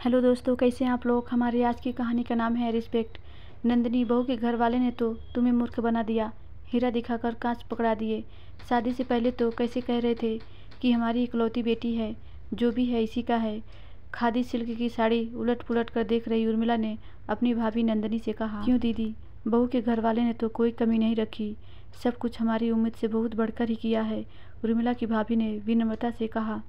Hello दोस्तों, कैसे हैं आप लोग। हमारी आज की कहानी का नाम है रिस्पेक्ट। नंदिनी, बहू के घर वाले ने तो तुम्हें मूर्ख बना दिया, हीरा दिखाकर कांच पकड़ा दिए। शादी से पहले तो कैसे कह रहे थे कि हमारी इकलौती बेटी है, जो भी है इसी का है। खादी सिल्क की साड़ी उलट पुलट कर देख रही उर्मिला ने अपनी भाभी नंदिनी से कहा, क्यों दीदी, बहू के घर वाले ने तो कोई कमी नहीं रखी, सब कुछ हमारी उम्मीद से बहुत बढ़कर ही किया है। उर्मिला की भाभी ने विनम्रता से कहा,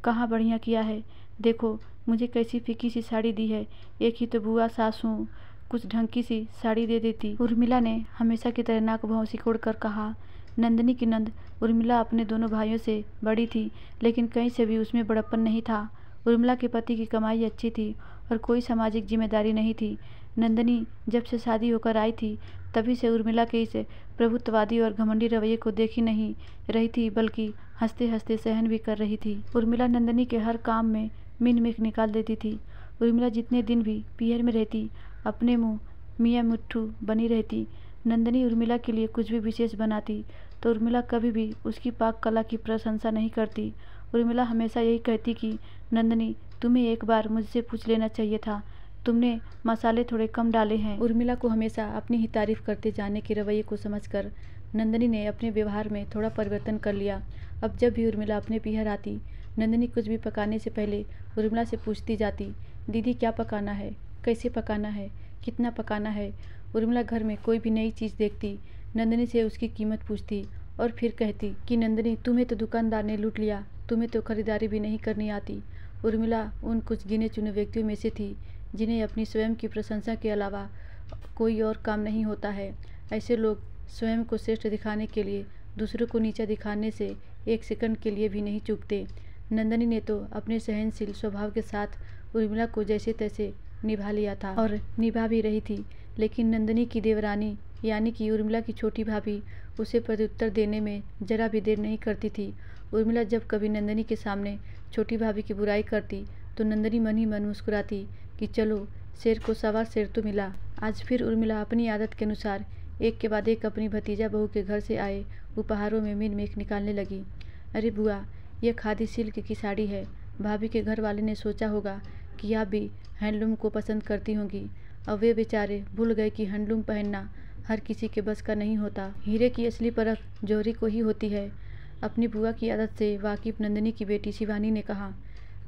कहाँ बढ़िया किया है, देखो मुझे कैसी फीकी सी साड़ी दी है, एक ही तो बुआ सास हूँ, कुछ ढंग की सी साड़ी दे देती। उर्मिला ने हमेशा की तरह नाक भौं सिकोड़ कर कहा। नंदिनी की नंद उर्मिला अपने दोनों भाइयों से बड़ी थी, लेकिन कहीं से भी उसमें बड़प्पन नहीं था। उर्मिला के पति की कमाई अच्छी थी और कोई सामाजिक जिम्मेदारी नहीं थी। नंदिनी जब से शादी होकर आई थी, तभी से उर्मिला के इस प्रभुत्ववादी और घमंडी रवैये को देख ही नहीं रही थी, बल्कि हंसते हंसते सहन भी कर रही थी। उर्मिला नंदिनी के हर काम में मीन मेख निकाल देती थी। उर्मिला जितने दिन भी पीहर में रहती, अपने मुँह मियाँ मिट्ठू बनी रहती। नंदिनी उर्मिला के लिए कुछ भी विशेष बनाती तो उर्मिला कभी भी उसकी पाक कला की प्रशंसा नहीं करती। उर्मिला हमेशा यही कहती कि नंदिनी, तुम्हें एक बार मुझसे पूछ लेना चाहिए था, तुमने मसाले थोड़े कम डाले हैं। उर्मिला को हमेशा अपनी ही तारीफ करते जाने के रवैये को समझकर नंदिनी ने अपने व्यवहार में थोड़ा परिवर्तन कर लिया। अब जब भी उर्मिला अपने पीहर आती, नंदिनी कुछ भी पकाने से पहले उर्मिला से पूछती जाती, दीदी क्या पकाना है, कैसे पकाना है, कितना पकाना है। उर्मिला घर में कोई भी नई चीज़ देखती, नंदिनी से उसकी कीमत पूछती और फिर कहती कि नंदिनी, तुम्हें तो दुकानदार ने लूट लिया, तुम्हें तो खरीदारी भी नहीं करनी आती। उर्मिला उन कुछ गिने चुने व्यक्तियों में से थी जिन्हें अपनी स्वयं की प्रशंसा के अलावा कोई और काम नहीं होता है। ऐसे लोग स्वयं को श्रेष्ठ दिखाने के लिए दूसरों को नीचा दिखाने से एक सेकंड के लिए भी नहीं चूकते। नंदिनी ने तो अपने सहनशील स्वभाव के साथ उर्मिला को जैसे तैसे निभा लिया था और निभा भी रही थी, लेकिन नंदिनी की देवरानी यानी कि उर्मिला की छोटी भाभी उसे प्रत्युत्तर देने में जरा भी देर नहीं करती थी। उर्मिला जब कभी नंदिनी के सामने छोटी भाभी की बुराई करती तो नंदिनी मन ही मन मुस्कुराती कि चलो, शेर को सवा शेर तो मिला। आज फिर उर्मिला अपनी आदत के अनुसार एक के बाद एक अपनी भतीजा बहू के घर से आए उपहारों में मीन मेख निकालने लगी। अरे बुआ, यह खादी सिल्क की साड़ी है, भाभी के घर वाले ने सोचा होगा कि आप भी हैंडलूम को पसंद करती होंगी। अब वे बेचारे भूल गए कि हैंडलूम पहनना हर किसी के बस का नहीं होता। हीरे की असली परख जौहरी को ही होती है। अपनी बुआ की आदत से वाकिफ नंदिनी की बेटी शिवानी ने कहा,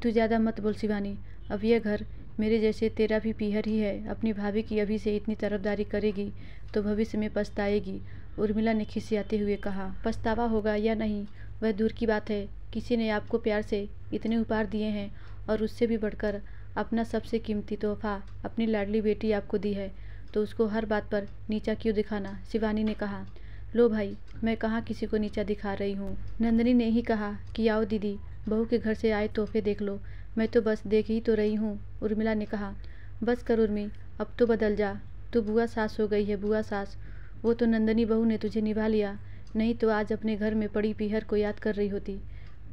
तू ज़्यादा मत बोल शिवानी, अब यह घर मेरे जैसे तेरा भी पीहर ही है। अपनी भाभी की अभी से इतनी तरफदारी करेगी तो भविष्य में पछताएगी। उर्मिला ने खिसियाते हुए कहा, पछतावा होगा या नहीं वह दूर की बात है, किसी ने आपको प्यार से इतने उपहार दिए हैं और उससे भी बढ़कर अपना सबसे कीमती तोहफा अपनी लाडली बेटी आपको दी है, तो उसको हर बात पर नीचा क्यों दिखाना। शिवानी ने कहा, लो भाई, मैं कहाँ किसी को नीचा दिखा रही हूँ। नंदिनी ने ही कहा कि आओ दीदी, बहू के घर से आए तोहफे देख लो, मैं तो बस देख ही तो रही हूँ। उर्मिला ने कहा, बस कर उर्मी, अब तो बदल जा, तू बुआ सास हो गई है, बुआ सास। वो तो नंदिनी बहू ने तुझे निभा लिया, नहीं तो आज अपने घर में पड़ी पीहर को याद कर रही होती।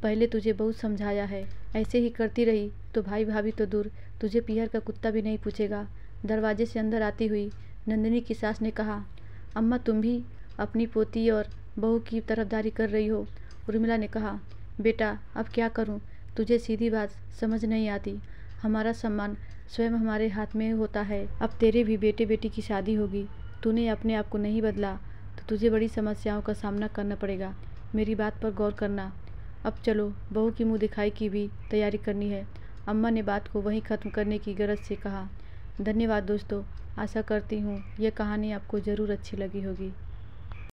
पहले तुझे बहुत समझाया है, ऐसे ही करती रही तो भाई भाभी तो दूर, तुझे पीहर का कुत्ता भी नहीं पूछेगा। दरवाजे से अंदर आती हुई नंदिनी की सास ने कहा, अम्मा तुम भी अपनी पोती और बहू की तरफदारी कर रही हो। उर्मिला ने कहा, बेटा अब क्या करूं, तुझे सीधी बात समझ नहीं आती। हमारा सम्मान स्वयं हमारे हाथ में होता है। अब तेरे भी बेटे बेटी की शादी होगी, तूने अपने आप को नहीं बदला तो तुझे बड़ी समस्याओं का सामना करना पड़ेगा। मेरी बात पर गौर करना। अब चलो, बहू की मुँह दिखाई की भी तैयारी करनी है। अम्मा ने बात को वहीं ख़त्म करने की गरज से कहा। धन्यवाद दोस्तों, आशा करती हूँ यह कहानी आपको ज़रूर अच्छी लगी होगी।